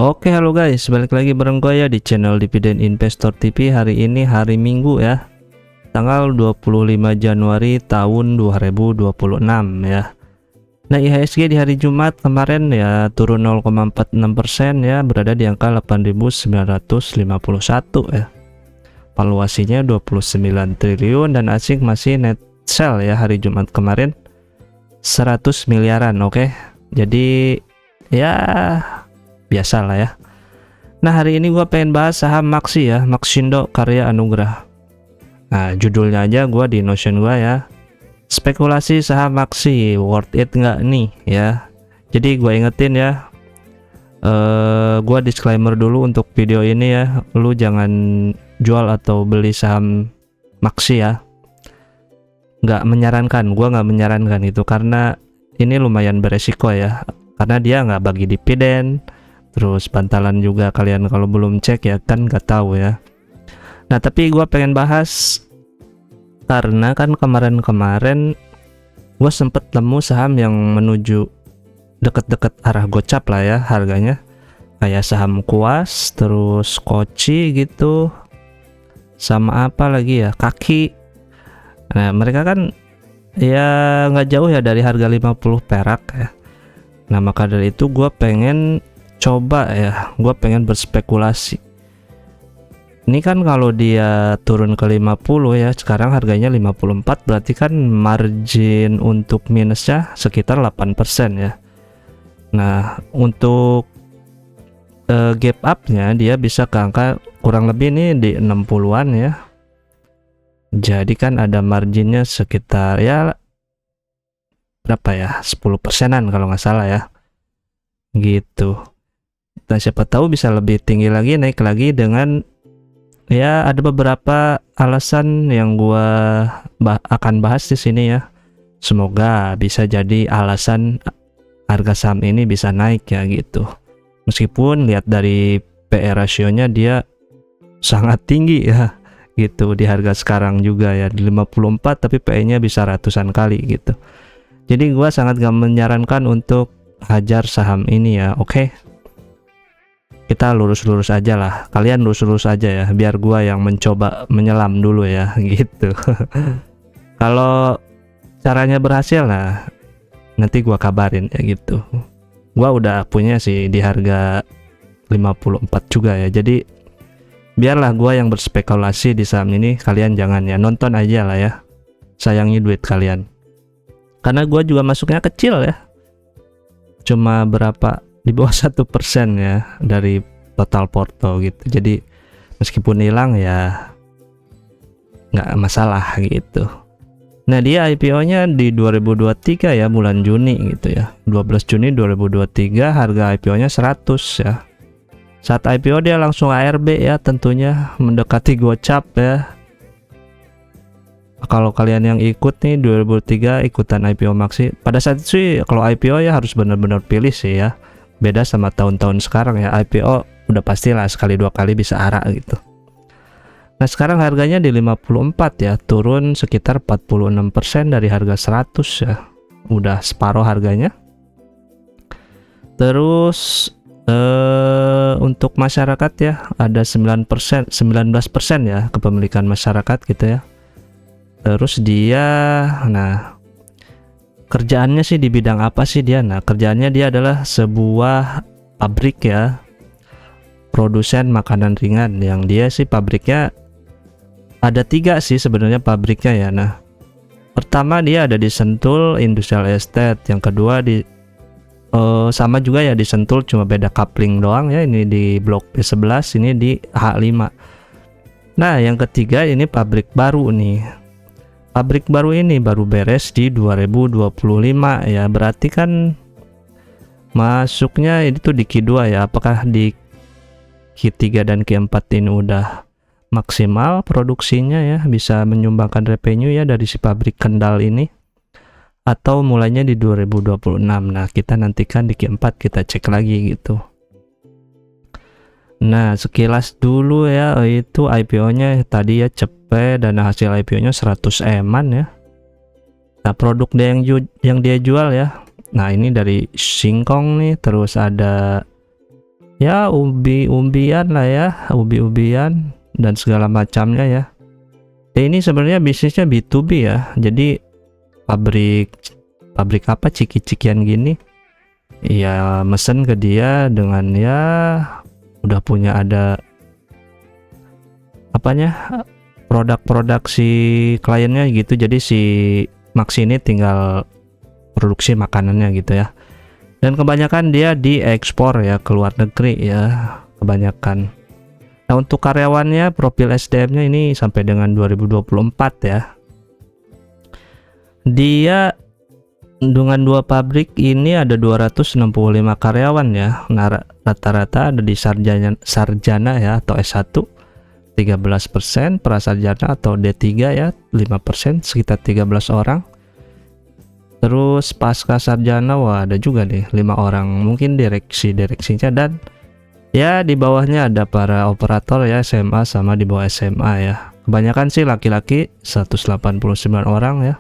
Oke, halo guys, balik lagi bareng gue ya di channel Dividen Investor TV. Hari ini hari Minggu ya, tanggal 25 Januari tahun 2026 ya. Nah, IHSG di hari Jumat kemarin ya turun 0,46% ya, berada di angka 8.951 ya. Valuasinya 29 triliun dan asing masih net sell ya hari Jumat kemarin 100 miliaran. Oke. Jadi ya biasa lah ya. Nah, hari ini gua pengen bahas saham Maksi ya, Maxindo Karya Anugrah. Nah, judulnya aja gua di Notion gua ya, spekulasi saham Maksi worth it nggak nih ya. Jadi gua ingetin ya, gua disclaimer dulu untuk video ini ya, lu jangan jual atau beli saham Maksi ya. Gua nggak menyarankan itu karena ini lumayan beresiko ya, karena dia nggak bagi dividen. Terus bantalan juga, kalian kalau belum cek ya kan nggak tahu ya. Nah, tapi gue pengen bahas karena kan kemarin gue sempet temu saham yang menuju deket-deket arah gocap lah ya harganya, kayak saham Kuas, terus Koci gitu, sama apa lagi ya, Kaki. Nah, mereka kan ya nggak jauh ya dari harga 50 perak ya. Nah, maka dari itu gue pengen berspekulasi. Ini kan kalau dia turun ke 50 ya, sekarang harganya 54, berarti kan margin untuk minusnya sekitar 8% ya. Nah, untuk gap up-nya dia bisa ke angka kurang lebih nih di 60-an ya. Jadi kan ada marginnya sekitar ya berapa ya, 10%-an kalau nggak salah ya, gitu. Dan siapa tahu bisa lebih tinggi lagi, naik lagi dengan ya ada beberapa alasan yang gua akan bahas di sini ya. Semoga bisa jadi alasan harga saham ini bisa naik ya gitu. Meskipun lihat dari PE rasionya dia sangat tinggi ya gitu di harga sekarang juga ya, di 54 tapi PE-nya bisa ratusan kali gitu. Jadi gua sangat gak menyarankan untuk hajar saham ini ya. Oke. Kita lurus-lurus aja lah, kalian lurus-lurus aja ya, biar gua yang mencoba menyelam dulu ya gitu. Kalau caranya berhasil, nah nanti gua kabarin ya gitu. Gua udah punya sih di harga 54 juga ya, jadi biarlah gua yang berspekulasi di saham ini, kalian jangan ya, nonton aja lah ya, sayangi duit kalian. Karena gua juga masuknya kecil ya, cuma berapa, di bawah 1% ya dari total porto gitu. Jadi meskipun hilang ya nggak masalah gitu. Nah, dia IPO-nya di 2023 ya, bulan Juni gitu ya, 12 Juni 2023, harga IPO-nya 100 ya. Saat IPO dia langsung ARB ya, tentunya mendekati gocap ya. Kalau kalian yang ikut nih 2003 ikutan IPO Maksi, pada saat itu sih kalau IPO ya harus benar-benar pilih sih ya. Beda sama tahun-tahun sekarang ya, IPO udah pastilah sekali dua kali bisa arah gitu. Nah, sekarang harganya di 54 ya, turun sekitar 46% dari harga 100 ya. Udah separuh harganya. Terus untuk masyarakat ya ada 19% ya kepemilikan masyarakat gitu ya. Terus dia, nah kerjaannya sih di bidang apa sih dia? Nah, kerjaannya dia adalah sebuah pabrik ya, produsen makanan ringan, yang dia sih pabriknya ada 3 sih sebenarnya pabriknya ya. Nah, pertama dia ada di Sentul Industrial Estate, yang kedua di sama juga ya di Sentul, cuma beda coupling doang ya, ini di Blok B11, ini di H5. Nah, yang ketiga ini pabrik baru nih. Pabrik baru ini baru beres di 2025 ya, berarti kan masuknya itu di Q2 ya. Apakah di Q3 dan Q4 ini udah maksimal produksinya ya, bisa menyumbangkan revenue ya dari si pabrik Kendal ini, atau mulainya di 2026. Nah, kita nantikan di Q4 kita cek lagi gitu. Nah, sekilas dulu ya, itu IPO-nya tadi ya cepet, dan hasil IPO-nya 100 eman ya. Nah, produk yang dia jual ya, nah ini dari singkong nih, terus ada ya umbi-umbian lah ya, ubi-ubian dan segala macamnya ya. Ini sebenarnya bisnisnya B2B ya, jadi pabrik apa ciki-cikian gini ya, mesen ke dia dengan ya udah punya ada apanya, produk-produk si kliennya gitu, jadi si Maxi ini tinggal produksi makanannya gitu ya. Dan kebanyakan dia diekspor ya ke luar negeri ya, kebanyakan. Nah, untuk karyawannya, profil SDM-nya ini sampai dengan 2024 ya. Dia dengan 2 pabrik ini ada 265 karyawan ya. Nah, rata-rata ada di sarjana ya atau S1 13%, prasarjana atau D3 ya 5%, sekitar 13 orang. Terus pasca sarjana wah ada juga nih 5 orang, mungkin direksinya, dan ya di bawahnya ada para operator ya SMA sama di bawah SMA ya. Kebanyakan sih laki-laki 189 orang ya,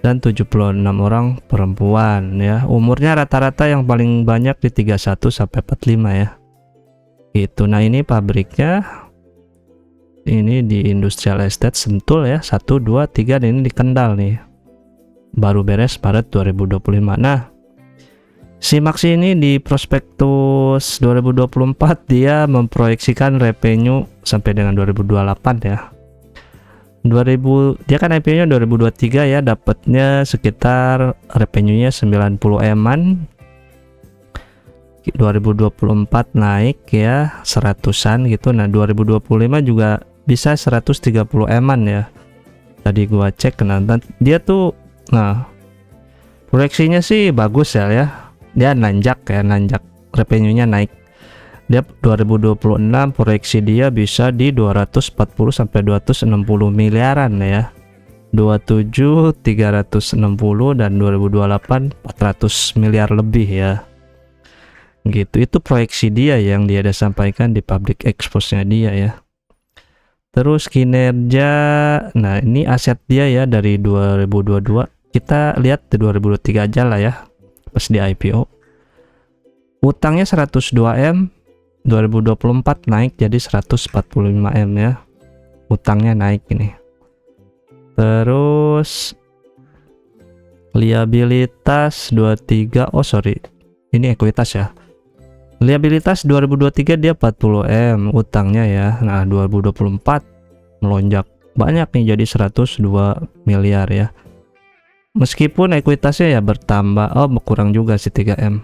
dan 76 orang perempuan ya. Umurnya rata-rata yang paling banyak di 31 sampai 45 ya. Gitu. Nah, ini pabriknya ini di Industrial Estate Sentul ya, 1 2 3, dan ini di Kendal nih. Baru beres Maret 2025. Nah, si Maxi ini di prospektus 2024 dia memproyeksikan revenue sampai dengan 2028 ya. Dia kan IPO-nya 2023 ya, dapatnya sekitar revenue-nya 90 M-an. 2024 naik ya 100-an gitu. Nah, 2025 juga bisa 130 M-an ya. Tadi gua cek, nah dia tuh proyeksinya sih bagus ya. Dia nanjak revenue-nya naik. Dia 2026 proyeksi dia bisa di 240 sampai 260 miliaran ya. 27 360 dan 2028 400 miliar lebih ya. Gitu, itu proyeksi dia yang dia ada sampaikan di public expose-nya dia ya. Terus kinerja, nah ini aset dia ya dari 2022. Kita lihat di 2023 aja lah ya, pas di IPO. Utangnya 102 M, 2024 naik jadi 145 M ya. Utangnya naik ini. Terus liabilitas 23, ini ekuitas ya. Liabilitas 2023 dia 40 M utangnya ya. Nah, 2024 melonjak banyak nih jadi 102 miliar ya. Meskipun ekuitasnya ya bertambah, berkurang juga sih 3 M.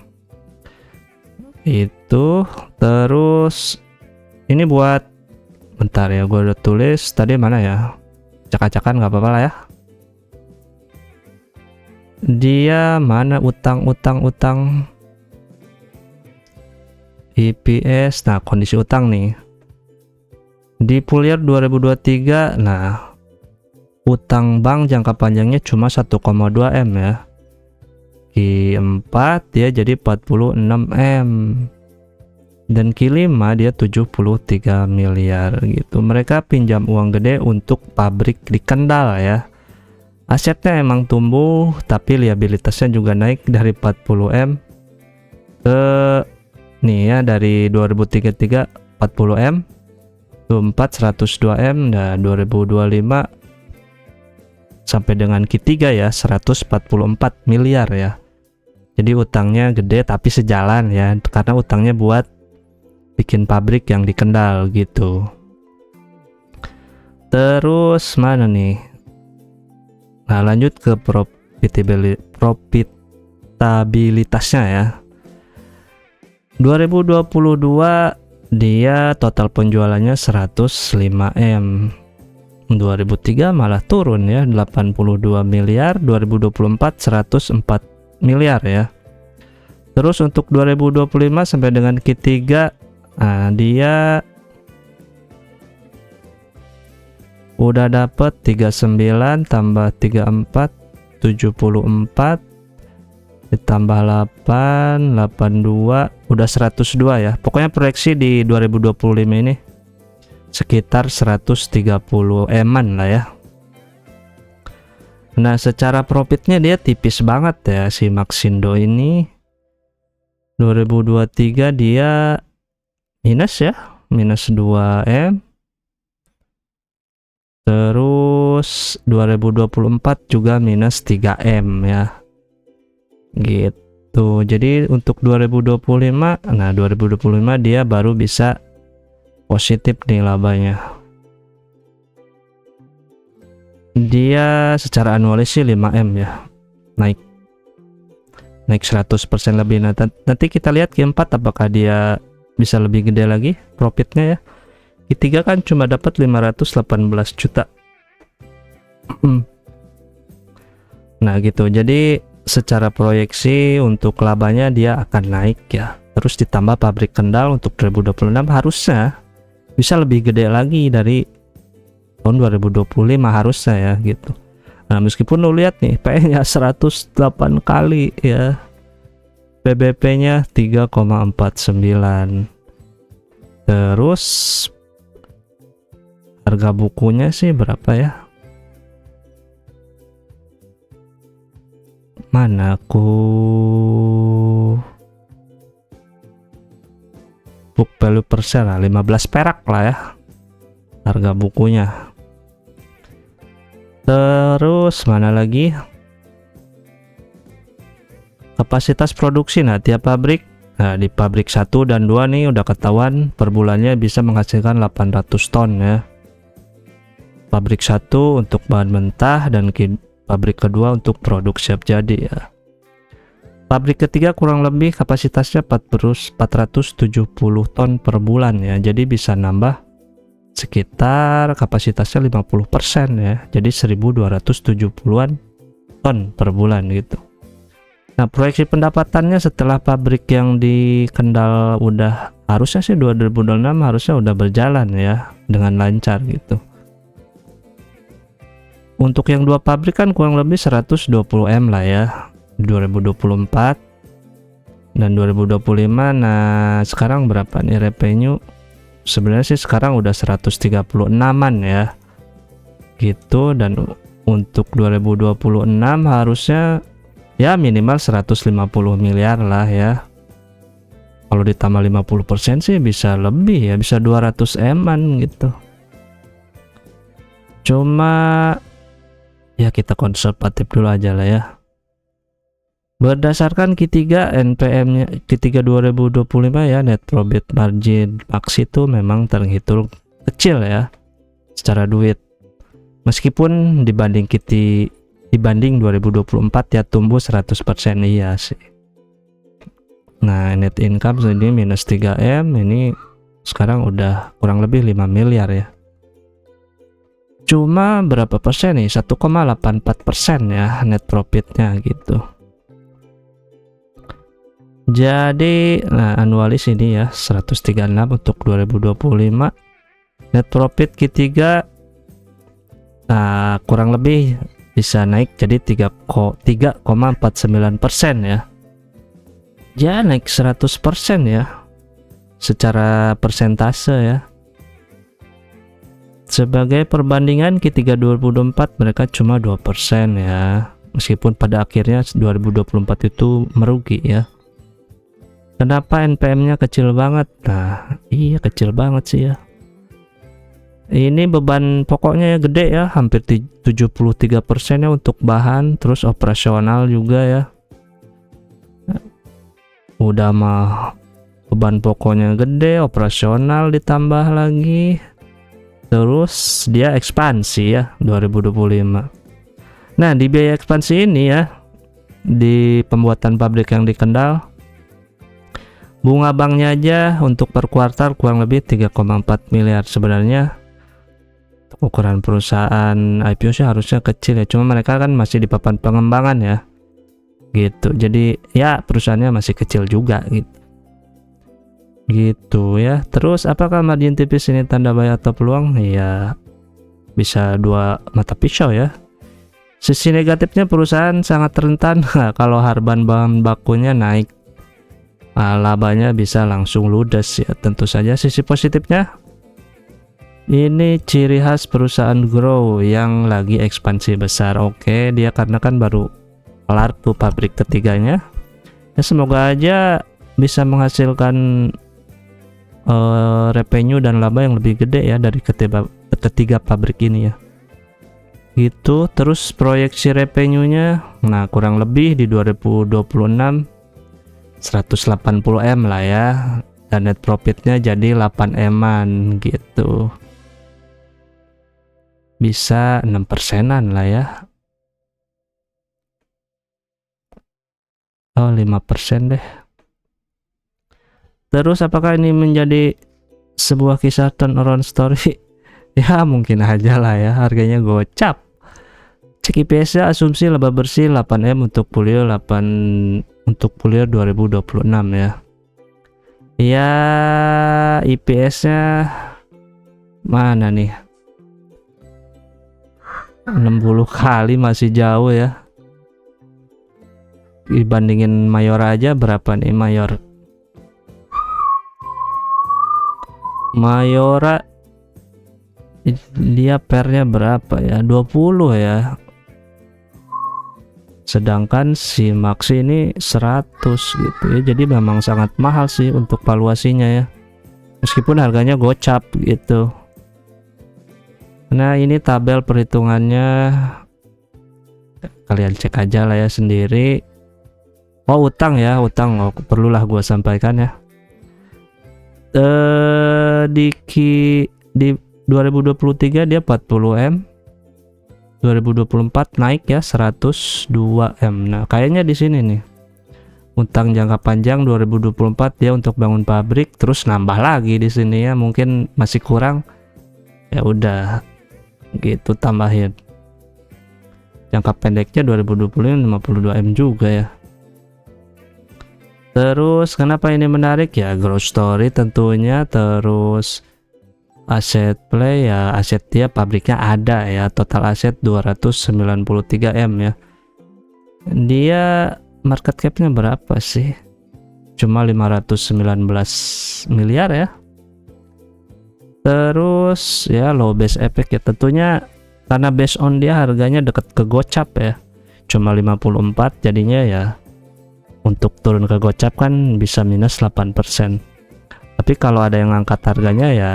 Itu terus ini buat bentar ya, gue udah tulis tadi mana ya, acak-acakan nggak apa-apa lah ya. Dia mana utang EPS. Nah, kondisi utang nih di full year 2023. Nah, utang bank jangka panjangnya cuma 1,2 M ya. Q4 dia jadi 46 M. Dan Q5 dia 73 miliar gitu. Mereka pinjam uang gede untuk pabrik di Kendal ya. Asetnya emang tumbuh, tapi liabilitasnya juga naik dari 40 M ke nih ya, dari 2033 40 M, 24 102 M, dan 2025 sampai dengan Q3 ya 144 miliar ya. Jadi utangnya gede tapi sejalan ya, karena utangnya buat bikin pabrik yang di Kendal gitu. Terus mana nih? Nah, lanjut ke profitabilitasnya ya. 2022 dia total penjualannya 105 M. 2003 malah turun ya 82 miliar, 2024 104 miliar ya. Terus untuk 2025 sampai dengan Q3 dia udah dapat 39 tambah 34 74 ditambah 8 82 udah 102 ya. Pokoknya proyeksi di 2025 ini sekitar 130 M-an lah ya. Nah, secara profitnya dia tipis banget ya si Maxindo ini. 2023 dia minus ya, minus 2M. Terus 2024 juga minus 3M ya. Gitu. Jadi untuk 2025, nah 2025 dia baru bisa positif nih labanya. Dia secara anualis sih 5M ya. Naik 100% lebih. Nah, nanti kita lihat Q4 apakah dia bisa lebih gede lagi profitnya ya. Q3 kan cuma dapat 518 juta. Nah gitu, jadi secara proyeksi untuk labanya dia akan naik ya. Terus ditambah pabrik Kendal untuk 2026 harusnya bisa lebih gede lagi dari tahun 2025 harusnya ya gitu. Nah meskipun lo lihat nih PE nya 108 kali ya, PBP nya 3,49, terus harga bukunya sih berapa ya, mana book value per share lah, 15 perak lah ya harga bukunya. Terus mana lagi, kapasitas produksi. Nah tiap pabrik, nah di pabrik 1 dan 2 nih udah ketahuan per bulannya bisa menghasilkan 800 ton ya. Pabrik 1 untuk bahan mentah dan pabrik kedua untuk produk siap jadi ya. Pabrik ketiga kurang lebih kapasitasnya 470 ton per bulan ya. Jadi bisa nambah sekitar kapasitasnya 50% ya. Jadi 1270-an ton per bulan gitu. Nah, proyeksi pendapatannya setelah pabrik yang di Kendal udah, harusnya sih 2026 harusnya udah berjalan ya dengan lancar gitu. Untuk yang dua pabrik kan kurang lebih 120M lah ya 2024 dan 2025. Nah sekarang berapa nih revenue? Sebenarnya sih sekarang udah 136an ya gitu. Dan untuk 2026 harusnya ya minimal 150 miliar lah ya. Kalau ditambah 50% sih bisa lebih ya, bisa 200M-an gitu. Cuma ya kita konservatif dulu aja lah ya. Berdasarkan Q3 NPM-nya, Q3 2025 ya, net profit margin max itu memang terhitung kecil ya secara duit. Meskipun dibanding 2024 ya tumbuh 100% iya sih. Nah net income ini minus 3M, ini sekarang udah kurang lebih 5 miliar ya. Cuma berapa persen nih? 1,84% ya net profitnya gitu. Jadi nah anualis ini ya 136 untuk 2025. Net profit Q3 kurang lebih bisa naik jadi 3,49% ya. Ya naik 100% ya secara persentase ya. Sebagai perbandingan Q3 2024 mereka cuma 2% ya. Meskipun pada akhirnya 2024 itu merugi ya. Kenapa NPM-nya kecil banget? Nah, iya kecil banget sih ya. Ini beban pokoknya ya gede ya, hampir 73% ya untuk bahan, terus operasional juga ya. Udah mah beban pokoknya gede, operasional ditambah lagi. Terus dia ekspansi ya 2025. Nah di biaya ekspansi ini ya, di pembuatan pabrik yang di Kendal, bunga banknya aja untuk per kuartal kurang lebih 3,4 miliar. Sebenarnya ukuran perusahaan IPO sih harusnya kecil ya, cuma mereka kan masih di papan pengembangan ya gitu. Jadi ya perusahaannya masih kecil juga gitu ya. Terus apakah margin tipis ini tanda buy atau peluang? Ya bisa dua mata pisau ya. Sisi negatifnya perusahaan sangat rentan kalau harga bahan bakunya naik, labanya bisa langsung ludes ya. Tentu saja sisi positifnya ini ciri khas perusahaan grow yang lagi ekspansi besar. Oke, dia karena kan baru kelar tuh pabrik ketiganya ya, semoga aja bisa menghasilkan revenue dan laba yang lebih gede ya dari ketiga pabrik ini ya gitu. Terus proyeksi revenue-nya nah kurang lebih di 2026 180 M lah ya, dan net profitnya jadi 8 M-an gitu, bisa 6%-an lah ya. Oh 5% deh. Terus apakah ini menjadi sebuah kisah turnaround story? Ya mungkin aja lah ya, harganya gocap. Cek IPS-nya, asumsi laba bersih 8M untuk full year 2026 ya. Ya IPS-nya mana nih? 60 kali masih jauh ya. Dibandingin Mayora aja berapa nih Mayora dia pernya berapa ya? 20 ya. Sedangkan si Maxi ini 100 gitu ya. Jadi memang sangat mahal sih untuk valuasinya ya. Meskipun harganya gocap gitu. Nah, ini tabel perhitungannya. Kalian cek aja lah ya sendiri. Oh, utang ya, utang. Oh, perlulah gua sampaikan ya. Di 2023 dia 40M. 2024 naik ya 102 M. Nah, kayaknya di sini nih. Utang jangka panjang 2024 dia untuk bangun pabrik, terus nambah lagi di sini ya. Mungkin masih kurang. Ya udah gitu tambahin. Jangka pendeknya 2020 52 M juga ya. Terus kenapa ini menarik ya? Growth story tentunya, terus aset play ya, aset dia pabriknya ada ya, total aset 293 M ya. Dia market capnya berapa sih? Cuma 519 miliar ya. Terus ya low base effect ya, tentunya karena based on dia harganya deket ke gocap ya, cuma 54, jadinya ya untuk turun ke gocap kan bisa minus 8%. Tapi kalau ada yang angkat harganya ya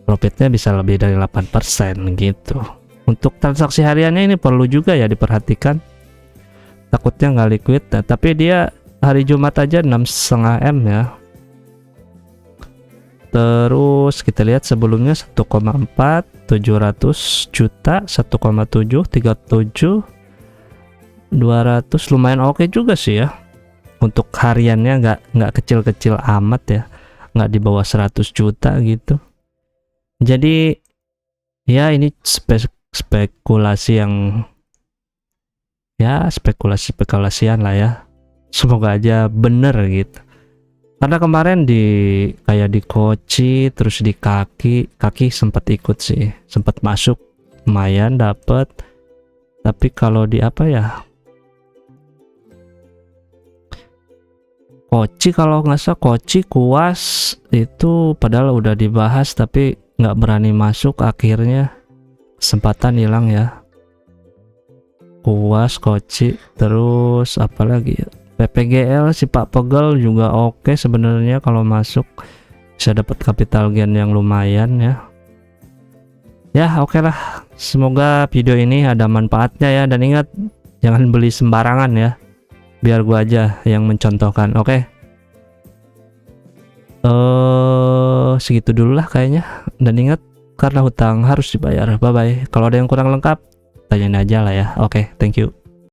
profitnya bisa lebih dari 8% gitu. Untuk transaksi hariannya ini perlu juga ya diperhatikan, takutnya nggak liquid. Nah, tapi dia hari Jumat aja 6,5 M ya. Terus kita lihat sebelumnya 1,4 700 juta, 1,7 37 200, lumayan oke juga sih ya. Untuk hariannya nggak kecil-kecil amat ya, nggak di bawah 100 juta gitu. Jadi ya ini spekulasi yang ya spekulasian lah ya. Semoga aja bener gitu. Karena kemarin kayak di Koci, terus di kaki sempat ikut sih, sempat masuk lumayan dapet. Tapi kalau di apa ya, Koci kalau nggak salah, Koci Kuas itu padahal udah dibahas tapi nggak berani masuk, akhirnya kesempatan hilang ya. Kuas, Koci, terus apa lagi ya? PPGL si Pak Pegel juga oke sebenarnya, kalau masuk bisa dapat capital gain yang lumayan ya. Ya oke lah, semoga video ini ada manfaatnya ya, dan ingat jangan beli sembarangan ya, biar gua aja yang mencontohkan. Oke. Segitu dulu lah kayaknya, dan ingat karena hutang harus dibayar. Bye bye. Kalau ada yang kurang lengkap tanyain aja lah ya. Oke, thank you.